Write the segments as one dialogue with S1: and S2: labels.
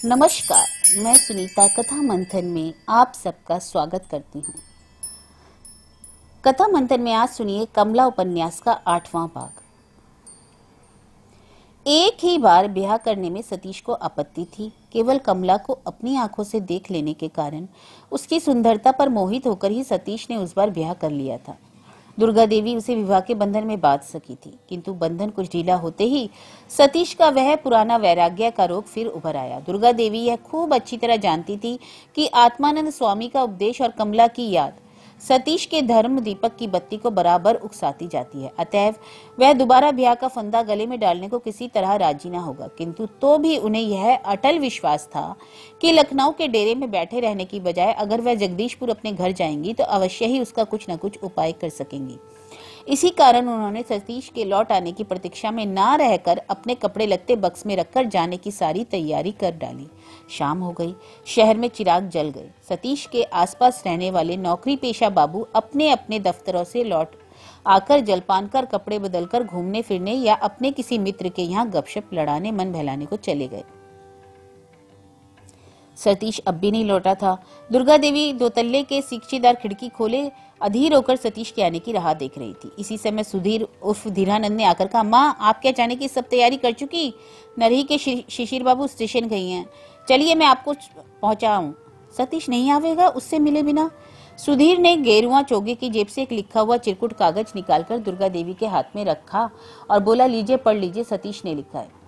S1: नमस्कार, मैं सुनीता कथा मंथन में आप सबका स्वागत करती हूँ। कथा मंथन में आज सुनिए कमला उपन्यास का 8वां भाग। एक ही बार ब्याह करने में सतीश को आपत्ति थी। केवल कमला को अपनी आंखों से देख लेने के कारण उसकी सुंदरता पर मोहित होकर ही सतीश ने उस बार ब्याह कर लिया था। दुर्गा देवी उसे विवाह के बंधन में बांध सकी थी, किंतु बंधन कुछ ढीला होते ही सतीश का वह पुराना वैराग्य का रोग फिर उभर आया। दुर्गा देवी यह खूब अच्छी तरह जानती थी कि आत्मानंद स्वामी का उपदेश और कमला की याद सतीश के धर्म दीपक की बत्ती को बराबर उकसाती जाती है। अतएव वह दोबारा ब्याह का फंदा गले में डालने को किसी तरह राजी न होगा, किंतु तो भी उन्हें यह अटल विश्वास था कि लखनऊ के डेरे में बैठे रहने की बजाय अगर वह जगदीशपुर अपने घर जाएंगी तो अवश्य ही उसका कुछ न कुछ उपाय कर सकेंगी। इसी कारण उन्होंने सतीश के लौट आने की प्रतीक्षा में ना रहकर अपने कपड़े लत्ते बक्स में रखकर जाने की सारी तैयारी कर डाली। शाम हो गई, शहर में चिराग जल गए। सतीश के आसपास रहने वाले नौकरी पेशा बाबू अपने अपने दफ्तरों से लौट आकर जलपान कर कपड़े बदलकर घूमने फिरने या अपने किसी मित्र के यहाँ गपशप लड़ाने मन बहलाने को चले गए। सतीश अब भी नहीं लौटा था। दुर्गा देवी दो तल्ले के सीखचीदार खिड़की खोले अधीर होकर सतीश के आने की राह देख रही थी। इसी समय सुधीर उर्फ धीरानंद ने आकर कहा, माँ आप क्या जाने की सब तैयारी कर चुकी? नरही के शिशिर बाबू स्टेशन गई हैं, चलिए मैं आपको पहुंचाऊं। सतीश नहीं आवेगा उससे मिले बिना? सुधीर ने गेरुआ चोगे की जेब से एक लिखा हुआ चिरकुट कागज निकालकर दुर्गा देवी के हाथ में रखा और बोला, लीजिए पढ़ लीजिए, सतीश ने लिखा है।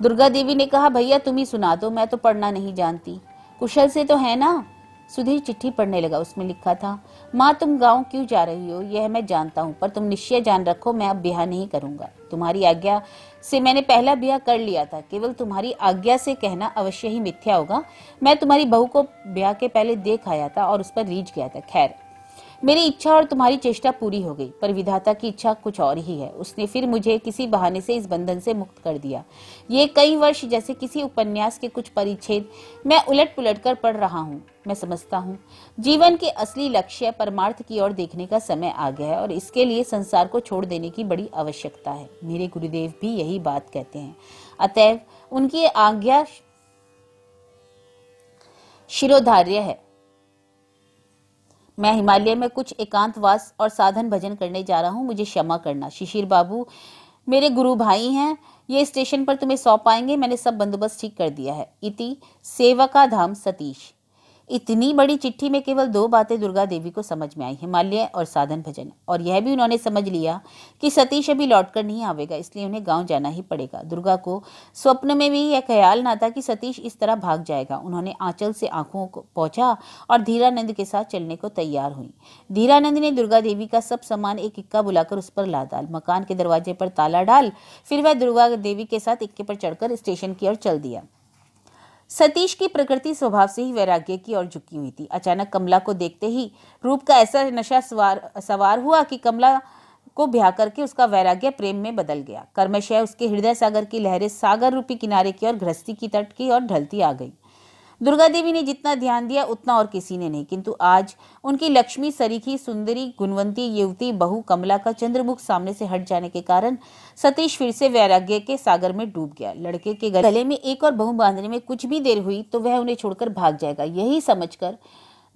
S1: दुर्गा देवी ने कहा, भैया तुम ही सुना दो, मैं तो पढ़ना नहीं जानती। कुशल से तो है ना? सुधीर चिट्ठी पढ़ने लगा। उसमें लिखा था, माँ तुम गांव क्यों जा रही हो यह मैं जानता हूँ, पर तुम निश्चय जान रखो मैं अब ब्याह नहीं करूंगा। तुम्हारी आज्ञा से मैंने पहला ब्याह कर लिया था, केवल तुम्हारी आज्ञा से कहना अवश्य ही मिथ्या होगा। मैं तुम्हारी बहू को ब्याह के पहले देख आया था और उस पर रीझ गया था। खैर मेरी इच्छा और तुम्हारी चेष्टा पूरी हो गई, पर विधाता की इच्छा कुछ और ही है। उसने फिर मुझे किसी बहाने से इस बंधन से मुक्त कर दिया। ये कई वर्ष जैसे किसी उपन्यास के कुछ परिच्छेद मैं उलट पुलट कर पढ़ रहा हूँ। मैं समझता हूँ जीवन के असली लक्ष्य परमार्थ की ओर देखने का समय आ गया है और इसके लिए संसार को छोड़ देने की बड़ी आवश्यकता है। मेरे गुरुदेव भी यही बात कहते हैं। अतएव उनकी आज्ञा शिरोधार्य है। मैं हिमालय में कुछ एकांतवास और साधन भजन करने जा रहा हूँ, मुझे क्षमा करना। शिशिर बाबू मेरे गुरु भाई हैं, ये स्टेशन पर तुम्हें सौंप पाएंगे। मैंने सब बंदोबस्त ठीक कर दिया है। इति सेवकाधाम सतीश। इतनी बड़ी चिट्ठी में केवल दो बातें दुर्गा देवी को समझ में आई, हिमालय और साधन भजन। और यह भी उन्होंने समझ लिया कि सतीश अभी लौटकर नहीं आवेगा, इसलिए उन्हें गांव जाना ही पड़ेगा। दुर्गा को स्वप्न में भी यह ख्याल ना था कि सतीश इस तरह भाग जाएगा। उन्होंने आंचल से आंखों को पोंछा और धीरानंद के साथ चलने को तैयार हुई। धीरानंद ने दुर्गा देवी का सब सामान एक इक्का बुलाकर उस पर ला डाल, मकान के दरवाजे पर ताला डाल, फिर वह दुर्गा देवी के साथ इक्के पर चढ़कर स्टेशन की ओर चल दिया। सतीश की प्रकृति स्वभाव से ही वैराग्य की ओर झुकी हुई थी। अचानक कमला को देखते ही रूप का ऐसा नशा सवार हुआ कि कमला को ब्याह करके उसका वैराग्य प्रेम में बदल गया। कर्मशः उसके हृदय सागर की लहरें सागर रूपी किनारे की ओर गृहस्थी की तट की ओर ढलती आ गई। दुर्गा देवी ने जितना ध्यान दिया उतना और किसी ने नहीं, किंतु आज उनकी लक्ष्मी सरीखी सुंदरी गुणवंती युवती बहू कमला का चंद्रमुख सामने से हट जाने के कारण सतीश फिर से वैराग्य के सागर में डूब गया। लड़के के गले में एक और बहू बांधने में कुछ भी देर हुई तो वह उन्हें छोड़कर भाग जाएगा। यही समझकर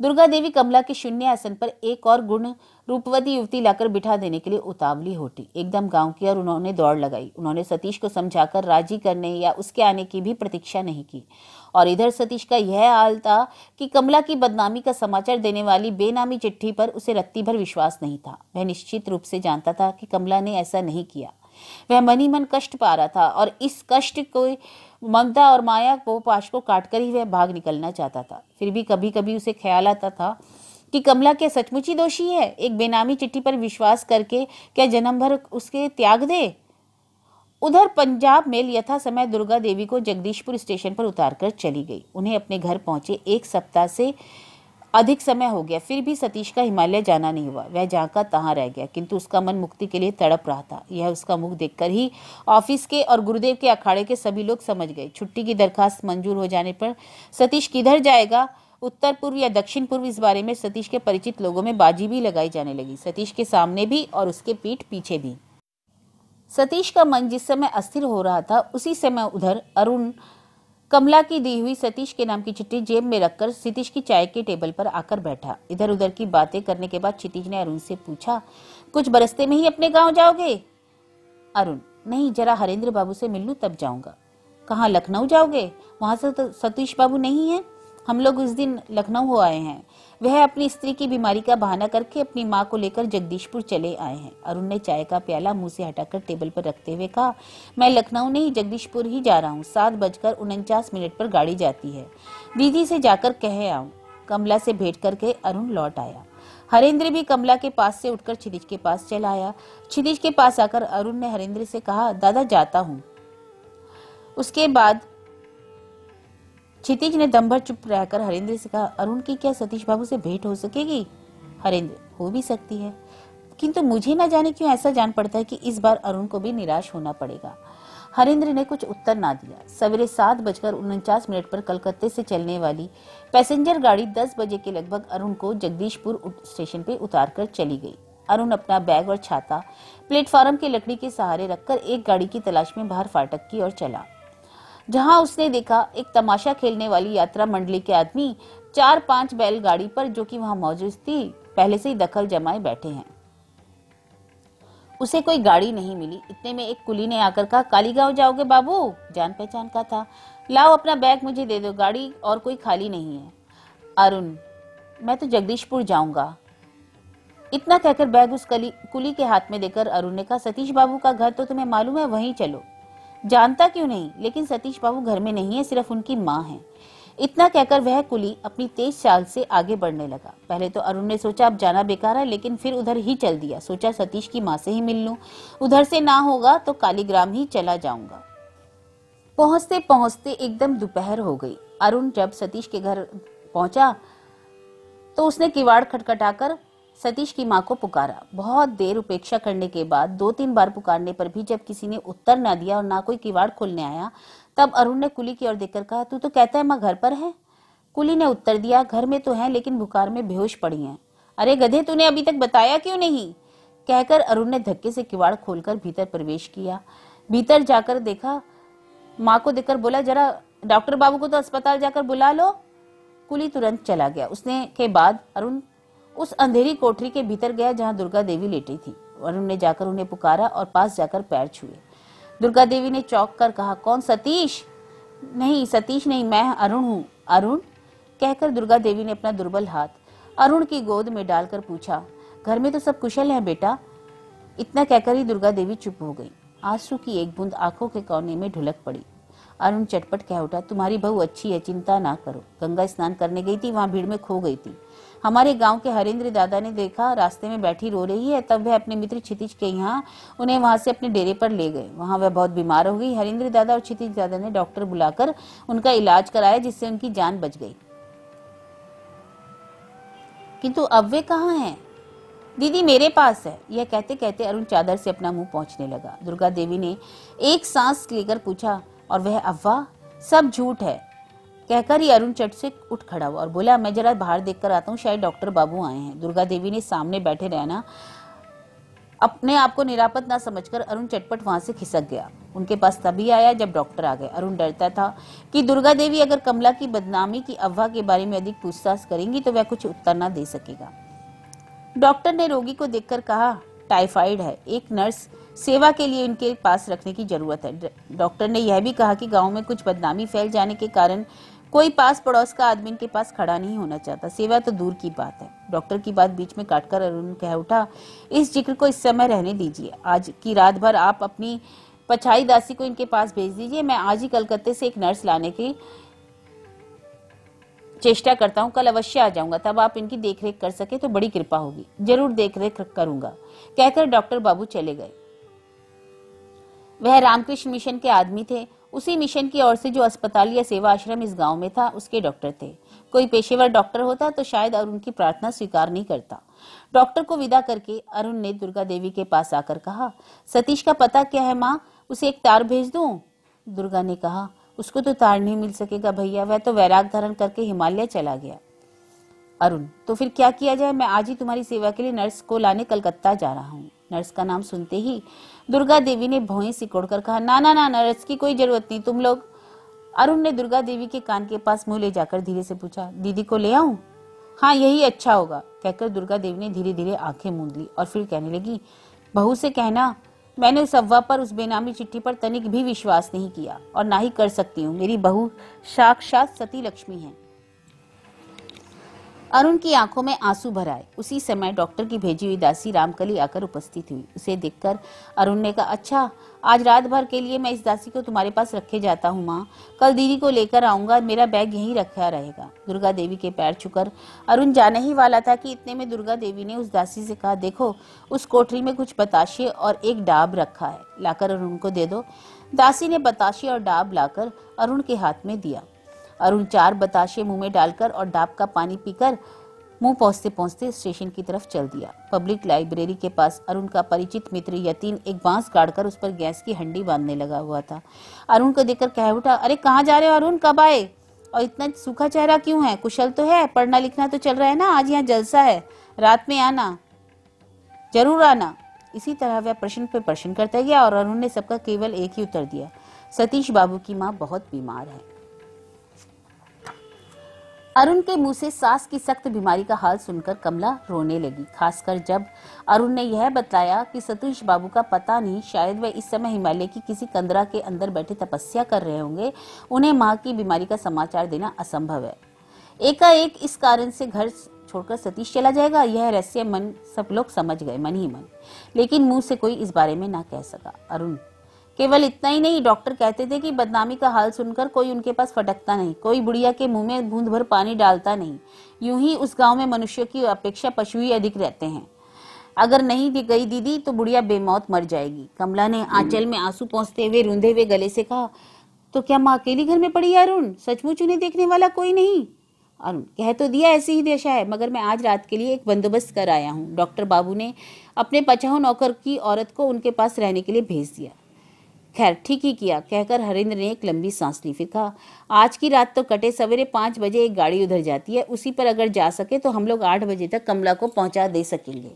S1: दुर्गा देवी कमला के शून्य आसन पर एक और गुण रूपवती युवती लाकर बिठा देने के लिए उतावली होती। एकदम गांव की ओर उन्होंने दौड़ लगाई। उन्होंने सतीश को समझाकर राजी करने या उसके आने की भी प्रतीक्षा नहीं की। और इधर सतीश का यह हाल था कि कमला की बदनामी का समाचार देने वाली बेनामी चिट्ठी पर उसे रत्ती भर विश्वास नहीं था। वह निश्चित रूप से जानता था कि कमला ने ऐसा नहीं किया। वह मन ही मन कष्ट पा रहा था और इस कष्ट को ममता और माया को पाश को काटकर ही वह भाग निकलना चाहता था। फिर भी कभी कभी उसे ख्याल आता था कि कमला क्या सचमुच ही दोषी है? एक बेनामी चिट्ठी पर विश्वास करके क्या जन्म भर उसके त्याग दे? उधर पंजाब मेल यथा समय दुर्गा देवी को जगदीशपुर स्टेशन पर उतारकर चली गई। उन्हें अपने घर पहुंचे 1 सप्ताह से अधिक समय हो गया, फिर भी सतीश का हिमालय जाना नहीं हुआ। वह जहाँ का तहाँ रह गया, किंतु उसका मन मुक्ति के लिए तड़प रहा था। यह उसका मुख देखकर ही ऑफिस के और गुरुदेव के अखाड़े के सभी लोग समझ गए। छुट्टी की दरखास्त मंजूर हो जाने पर सतीश किधर जाएगा, उत्तर पूर्व या दक्षिण पूर्व, इस बारे में सतीश के परिचित लोगों में बाजी भी लगाई जाने लगी, सतीश के सामने भी और उसके पीठ पीछे भी। सतीश का मन जिस समय अस्थिर हो रहा था उसी समय उधर अरुण कमला की दी हुई सतीश के नाम की चिट्ठी जेब में रखकर क्षितिज की चाय के टेबल पर आकर बैठा। इधर उधर की बातें करने के बाद क्षितिज ने अरुण से पूछा, कुछ बरसते में ही अपने गांव जाओगे? अरुण, नहीं, जरा हरेंद्र बाबू से मिल लूं तब जाऊंगा। कहाँ, लखनऊ जाओगे? वहां से तो सतीश बाबू नहीं है। हम लोग उस दिन लखनऊ हो आए हैं। वह अपनी स्त्री की बीमारी का बहाना करके अपनी माँ को लेकर जगदीशपुर चले आए हैं। अरुण ने चाय का प्याला मुंह से हटाकर टेबल पर रखते हुए कहा, मैं लखनऊ नहीं, जगदीशपुर ही जा रहा हूँ। 7:49 पर गाड़ी जाती है। दीदी से जाकर कहे आऊं। कमला से भेंट करके अरुण लौट आया। हरेंद्र भी कमला के पास से उठकर क्षितिज के पास चला आया। क्षितिज के पास आकर अरुण ने हरेंद्र से कहा, दादा जाता हूँ। उसके बाद क्षितिज ने दम भर चुप रहकर हरेंद्र से कहा, अरुण की क्या सतीश बाबू से भेंट हो सकेगी? हरेंद्र, हो भी सकती है, किंतु मुझे न जाने क्यों ऐसा जान पड़ता है कि इस बार अरुण को भी निराश होना पड़ेगा। हरेंद्र ने कुछ उत्तर ना दिया। सवेरे 7:49 पर कलकत्ते से चलने वाली पैसेंजर गाड़ी 10 बजे के लगभग अरुण को जगदीशपुर स्टेशन पे उतार कर चली गई। अरुण अपना बैग और छाता प्लेटफार्म की लकड़ी के सहारे रखकर एक गाड़ी की तलाश में बाहर फाटक की ओर चला, जहां उसने देखा एक तमाशा खेलने वाली यात्रा मंडली के आदमी 4-5 बैलगाड़ी पर, जो कि वहां मौजूद थी, पहले से ही दखल जमाए बैठे हैं। उसे कोई गाड़ी नहीं मिली। इतने में एक कुली ने आकर कहा, कालीगांव जाओगे बाबू? जान पहचान का था। लाओ अपना बैग मुझे दे दो, गाड़ी और कोई खाली नहीं है। अरुण, मैं तो जगदीशपुर जाऊंगा। इतना कहकर बैग उस कुली के हाथ में देकर अरुण ने कहा, सतीश बाबू का घर तो तुम्हें मालूम है, वहीं चलो। जानता क्यों नहीं, लेकिन सतीश बाबू घर में नहीं है, सिर्फ उनकी माँ है। इतना कहकर वह कुली अपनी तेज चाल से आगे बढ़ने लगा। पहले तो अरुण ने सोचा अब जाना बेकार है, लेकिन फिर उधर ही चल दिया। सोचा सतीश की माँ से ही मिल लूं, उधर से ना होगा तो कालीग्राम ही चला जाऊंगा। पहुंचते पहुंचते एकदम दोपहर हो गई। अरुण जब सतीश के घर पहुंचा तो उसने किवाड़ खटखटाकर सतीश की माँ को पुकारा। बहुत देर उपेक्षा करने के बाद 2-3 बार पुकारने पर भी जब किसी ने उत्तर न दिया और ना कोई किवाड़ खोलने आया, तब अरुण ने कुली की ओर देखकर कहा, तू तो कहता है माँ घर पर है। कुली ने उत्तर दिया, घर में तो है, लेकिन बुखार में बेहोश पड़ी हैं। अरे गधे, तूने अभी तक बताया क्यों नहीं? कहकर अरुण ने धक्के से किवाड़ खोलकर भीतर प्रवेश किया। भीतर जाकर देखा, माँ को देखकर बोला, जरा डॉक्टर बाबू को तो अस्पताल जाकर बुला लो। कुली तुरंत चला गया। उसने के बाद अरुण उस अंधेरी कोठरी के भीतर गया जहां दुर्गा देवी लेटी थी। अरुण ने जाकर उन्हें पुकारा और पास जाकर पैर छुए। दुर्गा देवी ने चौंक कर कहा, कौन, सतीश? नहीं, सतीश नहीं, मैं अरुण हूँ। अरुण? कहकर दुर्गा देवी ने अपना दुर्बल हाथ अरुण की गोद में डालकर पूछा, घर में तो सब कुशल है बेटा? इतना कहकर ही दुर्गा देवी चुप हो गई। आंसू की एक बूंद आंखों के कोने में ढुलक पड़ी। अरुण चटपट कह उठा, तुम्हारी बहू अच्छी है, चिंता ना करो। गंगा स्नान करने गई थी, वहां भीड़ में खो गई थी। हमारे गांव के हरेंद्र दादा ने देखा, रास्ते में बैठी रो रही है, तब वह अपने मित्र क्षितिज के यहाँ उन्हें वहां से अपने डेरे पर ले गए। वहां वह बहुत बीमार हो गई। हरेंद्र दादा और क्षितिज दादा ने डॉक्टर बुलाकर उनका इलाज कराया, जिससे उनकी जान बच गई। किंतु अब वे कहाँ हैं? दीदी मेरे पास है। यह कहते कहते अरुण चादर से अपना मुंह पोंछने लगा। दुर्गा देवी ने एक सांस लेकर पूछा, और वह अफवाह? सब झूठ है। कहकर ही अरुण चट से उठ खड़ा हुआ और बोला, मैं जरा बाहर देखकर आता हूँ, शायद डॉक्टर बाबू आए हैं। दुर्गा देवी ने सामने बैठे रहना अपने आप को निरापद ना समझकर अरुण चटपट वहां से खिसक गया। उनके पास तभी आया जब डॉक्टर आ गए। अरुण डरता था कि दुर्गा देवी अगर कमला की बदनामी की अफवाह के बारे में अधिक पूछताछ करेंगी तो वह कुछ उत्तर ना दे सकेगा। डॉक्टर ने रोगी को देखकर कहा, टाइफाइड है, एक नर्स सेवा के लिए इनके पास रखने की जरूरत है। डॉक्टर ने यह भी कहा कि गांव में कुछ बदनामी फैल जाने के कारण कोई पास पड़ोस का आदमी इनके पास खड़ा नहीं होना चाहता, सेवा तो दूर की बात है। डॉक्टर की बात बीच में काटकर अरुण कह उठा, इस जिक्र को इस समय रहने दीजिए। आज की रात भर आप अपनी पछाई दासी को इनके पास भेज दीजिए। मैं आज ही कलकत्ते से एक नर्स लाने की चेष्टा करता हूँ, कल अवश्य आ जाऊंगा, तब आप इनकी देखरेख कर सके तो बड़ी कृपा होगी। जरूर देखरेख करूंगा। कहकर डॉक्टर बाबू चले गए। वह रामकृष्ण मिशन के आदमी थे, उसी मिशन की ओर से जो अस्पताल या सेवा आश्रम इस गांव में था उसके डॉक्टर थे। कोई पेशेवर डॉक्टर होता तो शायद अरुण की प्रार्थना स्वीकार नहीं करता। डॉक्टर को विदा करके अरुण ने दुर्गा देवी के पास आकर कहा, सतीश का पता क्या है माँ, उसे एक तार भेज दूं? दुर्गा ने कहा, उसको तो तार नहीं मिल सकेगा भैया, वह तो वैराग धारण करके हिमालय चला गया। अरुण, तो फिर क्या किया जाए? मैं आज ही तुम्हारी सेवा के लिए नर्स को लाने कलकत्ता जा रहा हूँ। नर्स का नाम सुनते ही दुर्गा देवी ने भौहें सिकोड़कर कहा, ना ना ना, नर्स की कोई जरूरत नहीं, तुम लोग अरुण ने दुर्गा देवी के कान के पास मुंह ले जाकर धीरे से पूछा, दीदी को ले आऊं? हाँ, यही अच्छा होगा, कहकर दुर्गा देवी ने धीरे धीरे आंखें मूंद ली और फिर कहने लगी, बहू से कहना मैंने उस अफवाह पर, उस बेनामी चिट्ठी पर तनिक भी विश्वास नहीं किया और ना ही कर सकती हूँ। मेरी बहू साक्षात सती लक्ष्मी है। अरुण की आंखों में आंसू भर आए। उसी समय डॉक्टर की भेजी हुई दासी रामकली आकर उपस्थित हुई। उसे देखकर अरुण ने कहा, अच्छा, आज रात भर के लिए मैं इस दासी को तुम्हारे पास रखे जाता हूँ माँ। कल दीदी को लेकर आऊंगा, मेरा बैग यहीं रखा रहेगा। दुर्गा देवी के पैर छूकर अरुण जाने ही वाला था कि इतने में दुर्गा देवी ने उस दासी से कहा, देखो उस कोठरी में कुछ बताशे और एक डाब रखा है, लाकर अरुण को दे दो। दासी ने बताशे और डाब लाकर अरुण के हाथ में दिया। अरुण 4 बताशे मुंह में डालकर और डाब का पानी पीकर मुंह पहुंचते पहुंचते स्टेशन की तरफ चल दिया। पब्लिक लाइब्रेरी के पास अरुण का परिचित मित्र यतीन एक बांस गाड़कर उस पर गैस की हंडी बांधने लगा हुआ था। अरुण को देखकर कह उठा, अरे कहाँ जा रहे हो अरुण, कब आए? और इतना सूखा चेहरा क्यों है? कुशल तो है? पढ़ना लिखना तो चल रहा है ना? आज यहाँ जलसा है, रात में आना, जरूर आना। इसी तरह वह प्रश्न पे प्रश्न करता गया और अरुण ने सबका केवल एक ही उत्तर दिया, सतीश बाबू की माँ बहुत बीमार है। अरुण के मुंह से सास की सख्त बीमारी का हाल सुनकर कमला रोने लगी, खासकर जब अरुण ने यह बताया कि सतीश बाबू का पता नहीं, शायद वे इस समय हिमालय की किसी कंदरा के अंदर बैठे तपस्या कर रहे होंगे। उन्हें मां की बीमारी का समाचार देना असंभव है। एकाएक इस कारण से घर छोड़कर सतीश चला जाएगा, यह रहस्य मन सब लोग समझ गए, मन ही मन, लेकिन मुंह से कोई इस बारे में ना कह सका। अरुण केवल इतना ही नहीं, डॉक्टर कहते थे कि बदनामी का हाल सुनकर कोई उनके पास फटकता नहीं, कोई बुढ़िया के मुंह में बूंद भर पानी डालता नहीं। यूं ही उस गांव में मनुष्यों की अपेक्षा पशु ही अधिक रहते हैं। अगर नहीं गई दीदी तो बुढ़िया बेमौत मर जाएगी। कमला ने आंचल में आंसू पोंछते हुए रूंधे हुए गले से कहा, तो क्या माँ अकेली घर में पड़ी है अरुण? सचमुच उन्हें देखने वाला कोई नहीं? अरुण कह तो दिया ऐसी ही दशा है, मगर मैं आज रात के लिए एक बंदोबस्त कर आया हूँ। डॉक्टर बाबू ने अपने 50 नौकर की औरत को उनके पास रहने के लिए भेज दिया। खैर ठीक ही किया, कहकर हरेंद्र ने एक लंबी सांस ली। फिर कहा, आज की रात तो कटे, सवेरे 5 बजे एक गाड़ी उधर जाती है, उसी पर अगर जा सके तो हम लोग 8 बजे तक कमला को पहुंचा दे सकेंगे।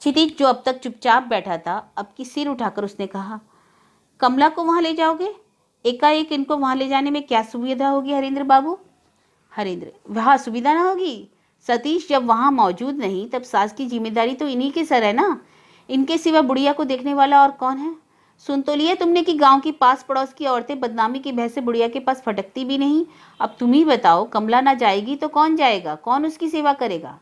S1: क्षितिज जो अब तक चुपचाप बैठा था, अब की सिर उठाकर उसने कहा, कमला को वहां ले जाओगे? एकाएक इनको वहां ले जाने में क्या सुविधा होगी हरेंद्र बाबू? हरेंद्र, वहां सुविधा ना होगी सतीश, जब वहां मौजूद नहीं तब सास की जिम्मेदारी तो इन्हीं के सर है ना। इनके सिवा बुढ़िया को देखने वाला और कौन है? सुन तो लिया तुमने कि गांव की पास पड़ोस की औरतें बदनामी की भय से बुढ़िया के पास फटकती भी नहीं। अब तुम ही बताओ, कमला ना जाएगी तो कौन जाएगा? कौन उसकी सेवा करेगा?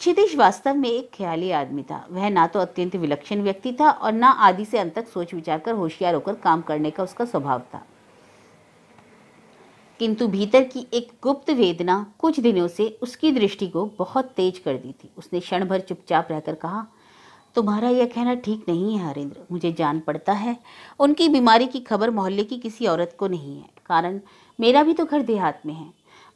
S1: क्षितिज वास्तव में एक ख्याली आदमी था। वह ना तो अत्यंत विलक्षण व्यक्ति था और ना आदि से अंत तक सोच विचार कर होशियार होकर काम करने का उसका स्वभाव था, किंतु भीतर की एक गुप्त वेदना कुछ दिनों से उसकी दृष्टि को बहुत तेज कर दी थी। उसने क्षण भर चुपचाप रहकर कहा, तुम्हारा यह कहना ठीक नहीं है हरेंद्र। मुझे जान पड़ता है उनकी बीमारी की खबर मोहल्ले की किसी औरत को नहीं है, कारण मेरा भी तो घर देहात में है।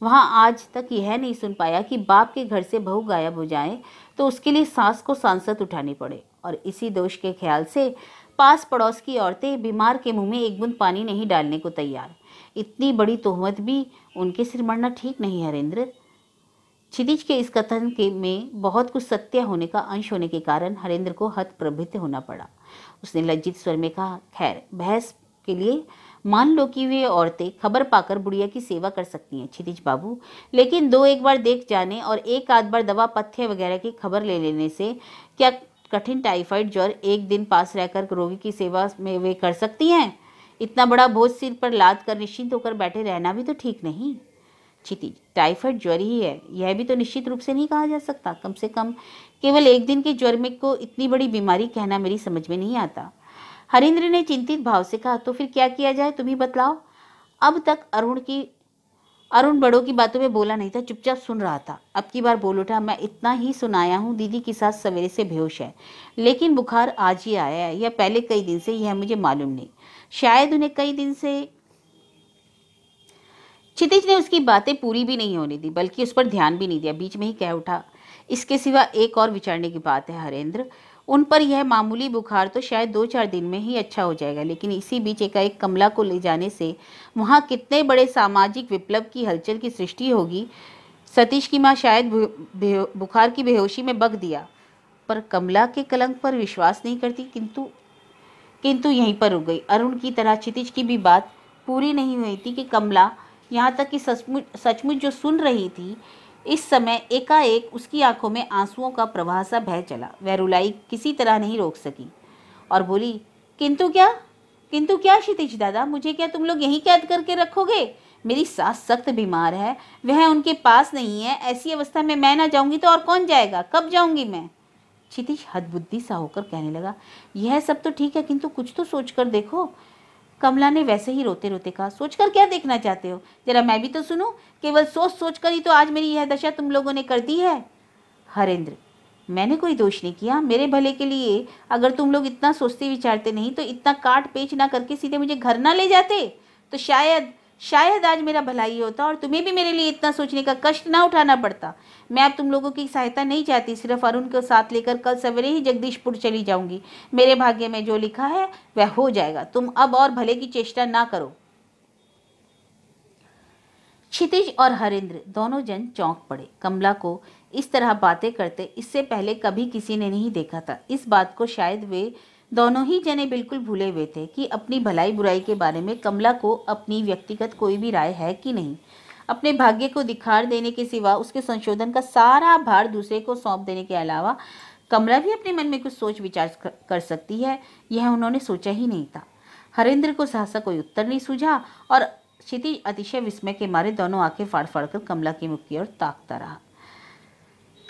S1: वहाँ आज तक यह नहीं सुन पाया कि बाप के घर से बहू गायब हो जाए तो उसके लिए सास को सांसत उठानी पड़े, और इसी दोष के ख्याल से पास पड़ोस की औरतें बीमार के मुंह में एक बूंद पानी नहीं डालने को तैयार। इतनी बड़ी तोहमत भी उनके सिर मरना ठीक नहीं हरेंद्र। क्षितिज के इस कथन के में बहुत कुछ सत्य होने का अंश होने के कारण हरेंद्र को हतप्रभित होना पड़ा। उसने लज्जित स्वर में कहा, खैर बहस के लिए मान लो कि वे औरतें खबर पाकर बुढ़िया की सेवा कर सकती हैं क्षितिज बाबू, लेकिन 2-1 बार देख जाने और 1-आध बार दवा पथ्य वगैरह की खबर ले लेने से क्या कठिन टाइफाइड ज्वर एक दिन पास रहकर रोगी की सेवा में वे कर सकती हैं? इतना बड़ा बोझ सिर पर लाद कर निश्चिंत होकर बैठे रहना भी तो ठीक नहीं। क्षितिज, टाइफाइड ज्वर ही है, यह भी तो निश्चित रूप से नहीं कहा जा सकता। कम से कम केवल एक दिन के ज्वर में को इतनी बड़ी बीमारी कहना मेरी समझ में नहीं आता। हरेंद्र ने चिंतित भाव से कहा, तो फिर क्या किया जाए, तुम ही बतलाओ। अब तक अरुण बड़ों की बातों में बोला नहीं था, चुपचाप सुन रहा था। अब की बार बोल उठा, मैं इतना ही सुनाया हूँ, दीदी की सास सवेरे से बेहोश है, लेकिन बुखार आज ही आया है या पहले कई दिन से, यह मुझे मालूम नहीं। शायद उन्हें कई दिन से। क्षितिज ने उसकी बातें पूरी भी नहीं होने दी, बल्कि उस पर ध्यान भी नहीं दिया। बीच में ही कह उठा, इसके सिवा एक और विचारने की बात है हरेंद्र। उन पर यह मामूली बुखार तो शायद 2-4 दिन में ही अच्छा हो जाएगा, लेकिन इसी बीच एकाएक कमला को ले जाने से वहाँ कितने बड़े सामाजिक विप्लव की हलचल की सृष्टि होगी। सतीश की माँ शायद बुखार की बेहोशी में बक दिया, पर कमला के कलंक पर विश्वास नहीं करती, किंतु यहीं पर रुक गई। अरुण की तरह क्षितिज की भी बात पूरी नहीं हुई थी कि कमला, यहाँ तक कि सचमुच सचमुच जो सुन रही थी, इस समय एकाएक उसकी आंखों में आंसुओं का प्रवाह सा बह चला। वह रुलाई किसी तरह नहीं रोक सकी और बोली, किंतु क्या? किंतु क्या क्षितिज दादा? मुझे क्या तुम लोग यहीं कैद करके रखोगे? मेरी सास सख्त बीमार है, वह उनके पास नहीं है। ऐसी अवस्था में मैं ना जाऊंगी तो और कौन जाएगा? कब जाऊंगी मैं? क्षितिज हदबुद्धि सा होकर कहने लगा, यह सब तो ठीक है, किंतु कुछ तो सोच कर देखो। कमला ने वैसे ही रोते रोते कहा, सोचकर क्या देखना चाहते हो? जरा मैं भी तो सुनूं। केवल सोच सोच कर ही तो आज मेरी यह दशा तुम लोगों ने कर दी है। हरेंद्र, मैंने कोई दोष नहीं किया। मेरे भले के लिए अगर तुम लोग इतना सोचते विचारते नहीं तो इतना काट पेच ना करके सीधे मुझे घर ना ले जाते, तो शायद शायद आज मेरा भला ही होता और तुम्हें भी मेरे लिए इतना सोचने का कष्ट ना उठाना पड़ता। मैं अब तुम लोगों की सहायता नहीं चाहती, सिर्फ अरुण को साथ लेकर कल सवेरे ही जगदीशपुर चली जाऊंगी। मेरे भाग्य में जो लिखा है वह हो जाएगा। तुम अब और भले की चेष्टा ना करो। क्षितिज और हरेंद्र दोनों जन चौंक पड़े। कमला को इस तरह बातें करते इससे पहले कभी किसी ने नहीं देखा था। इस बात को शायद वे दोनों ही जने बिल्कुल भूले हुए थे कि अपनी भलाई बुराई के बारे में कमला को अपनी व्यक्तिगत कोई भी राय है कि नहीं। अपने भाग्य को दिखार देने के सिवा उसके संशोधन का सारा भार दूसरे को सौंप देने के अलावा कमला भी अपने मन में कुछ सोच विचार कर सकती है, यह उन्होंने सोचा ही नहीं था। हरेंद्र को सहसा कोई उत्तर नहीं सूझा और क्षितिज अतिशय विस्मय के मारे दोनों आंखें फाड़ फाड़ कर कमला की मुख की ओर ताकता रहा।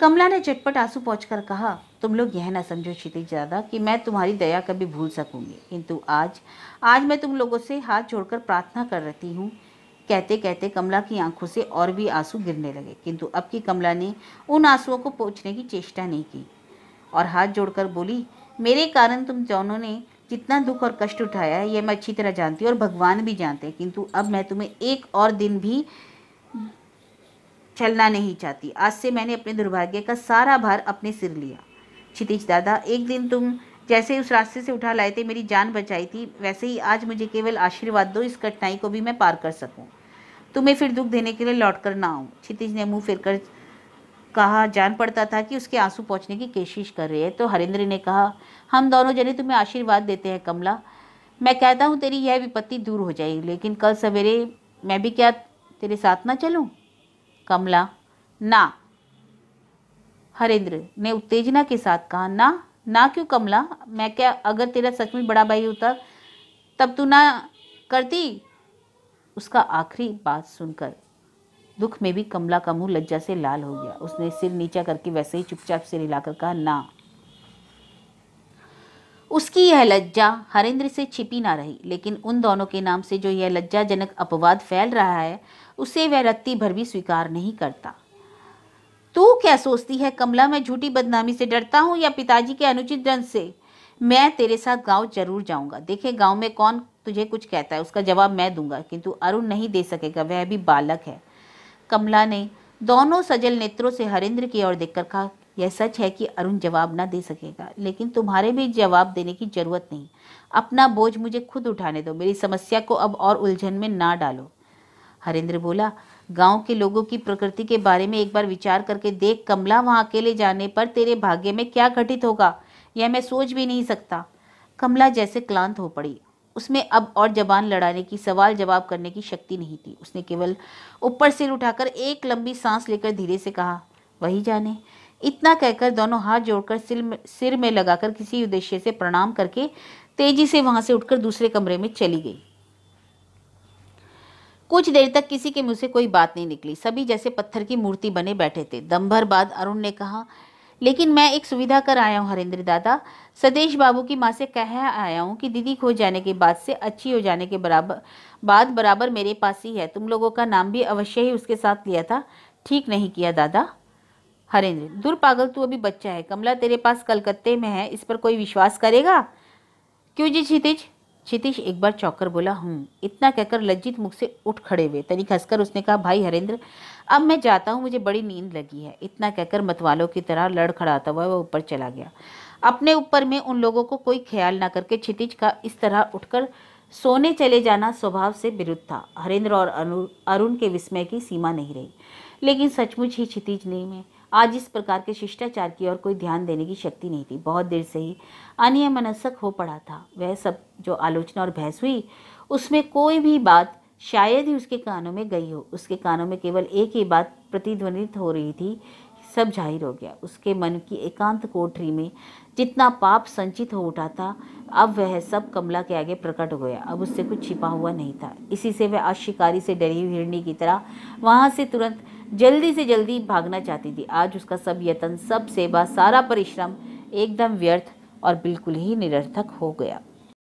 S1: कमला ने झटपट आंसू पोंछकर कहा, तुम लोग यह ना समझो क्षितिज दादा कि मैं तुम्हारी दया कभी भूल सकूंगी, किंतु आज मैं तुम लोगों से हाथ जोड़कर प्रार्थना कर रही हूँ। कहते कहते कमला की आंखों से और भी आंसू गिरने लगे, किंतु अब की कमला ने उन आंसुओं को पोंछने की चेष्टा नहीं की और हाथ जोड़कर बोली, मेरे कारण तुम दोनों ने जितना दुख और कष्ट उठाया है यह मैं अच्छी तरह जानती हूँ और भगवान भी जानते हैं, किंतु अब मैं तुम्हें एक और दिन भी चलना नहीं चाहती। आज से मैंने अपने दुर्भाग्य का सारा भार अपने सिर लिया। क्षितिज दादा, एक दिन तुम जैसे उस रास्ते से उठा लाए थे, मेरी जान बचाई थी, वैसे ही आज मुझे केवल आशीर्वाद दो, इस कठिनाई को भी मैं पार कर सकूं, तुम्हें फिर दुख देने के लिए लौट कर ना आऊं। क्षितिज ने मुंह फिरकर कहा। जान पड़ता था कि उसके आंसू पोंछने की कोशिश कर रही है, तो हरेंद्र ने कहा, हम दोनों जने तुम्हें आशीर्वाद देते हैं कमला। मैं कहता हूँ तेरी यह विपत्ति दूर हो जाएगी, लेकिन कल सवेरे मैं भी क्या तेरे साथ ना चलूँ? कमला, ना। हरेंद्र ने उत्तेजना के साथ कहा, ना? ना क्यों कमला? मैं क्या अगर तेरा सचमुच बड़ा भाई होता तब तू ना करती? उसका आखिरी बात सुनकर दुख में भी कमला का मुंह लज्जा से लाल हो गया। उसने सिर नीचा करके वैसे ही चुपचाप सिर हिलाकर कहा, ना। उसकी यह लज्जा हरेंद्र से छिपी ना रही, लेकिन उन दोनों के नाम से जो यह लज्जाजनक अपवाद फैल रहा है उसे वह रत्ती भर भी स्वीकार नहीं करता। तू क्या सोचती है कमला, मैं झूठी बदनामी से डरता हूँ या पिताजी के अनुचित दंड से? मैं तेरे साथ गांव जरूर जाऊंगा। देखे गांव में कौन तुझे कुछ कहता है, उसका जवाब मैं दूंगा, किंतु अरुण नहीं दे सकेगा, वह अभी बालक है। कमला ने दोनों सजल नेत्रों से हरेंद्र की ओर देखकर कहा, यह सच है कि अरुण जवाब ना दे सकेगा, लेकिन तुम्हारे भी जवाब देने की जरूरत नहीं। अपना बोझ मुझे खुद उठाने दो, मेरी समस्या को अब और उलझन में ना डालो। हरेंद्र बोला, गांव के लोगों की प्रकृति के बारे में एक बार विचार करके देख कमला, वहां अकेले जाने पर तेरे भाग्य में क्या घटित होगा यह मैं सोच भी नहीं सकता। कमला जैसे क्लांत हो पड़ी। उसमें अब और जबान लड़ाने की, सवाल जवाब करने की शक्ति नहीं थी। उसने केवल ऊपर सिर उठाकर एक लंबी सांस लेकर धीरे से कहा, वही जाने। इतना कहकर दोनों हाथ जोड़कर सिर में लगाकर किसी उद्देश्य से प्रणाम करके तेजी से वहां से उठकर दूसरे कमरे में चली गई। कुछ देर तक किसी के मुंह से कोई बात नहीं निकली। सभी जैसे पत्थर की मूर्ति बने बैठे थे। दम भर बाद अरुण ने कहा, लेकिन मैं एक सुविधा कर आया हूँ हरेंद्र दादा। सदेश बाबू की माँ से कह आया हूँ कि दीदी खो जाने के बाद से अच्छी हो जाने के बराबर मेरे पास ही है। तुम लोगों का नाम भी अवश्य ही उसके साथ लिया था, ठीक नहीं किया दादा? हरेंद्र, दूर पागल, तू अभी बच्चा है। कमला तेरे पास कलकत्ते में है, इस पर कोई विश्वास करेगा? क्यों जी क्षितिज? क्षितिज एक बार चौंककर बोला, इतना कहकर लज्जित मुख से उठ खड़े हुए। तनिक हंसकर उसने कहा, भाई हरेंद्र, अब मैं जाता हूँ, मुझे बड़ी नींद लगी है। इतना कहकर मतवालों की तरह लड़खड़ाता हुआ वह ऊपर चला गया। अपने ऊपर में उन लोगों को कोई ख्याल ना करके क्षितिज का इस तरह उठकर सोने चले जाना स्वभाव से विरुद्ध था। हरेंद्र और अरुण के विस्मय की सीमा नहीं रही, लेकिन सचमुच ही क्षितिज ने में आज इस प्रकार के शिष्टाचार की ओर कोई ध्यान देने की शक्ति नहीं थी। बहुत देर से ही अन्यमनस्क हो पड़ा था। वह सब जो आलोचना और बहस हुई उसमें कोई भी बात शायद ही उसके कानों में गई हो। उसके कानों में केवल एक ही बात प्रतिध्वनित हो रही थी, सब जाहिर हो गया। उसके मन की एकांत कोठरी में जितना पाप संचित हो उठा था, अब वह सब कमला के आगे प्रकट हो गया। अब उससे कुछ छिपा हुआ नहीं था। इसी से वह आज शिकारी से डरी हुई हिरनी की तरह वहां से तुरंत जल्दी से जल्दी भागना चाहती थी। आज उसका सब यत्न, सब सेवा, सारा परिश्रम एकदम व्यर्थ और बिल्कुल ही निरर्थक हो गया।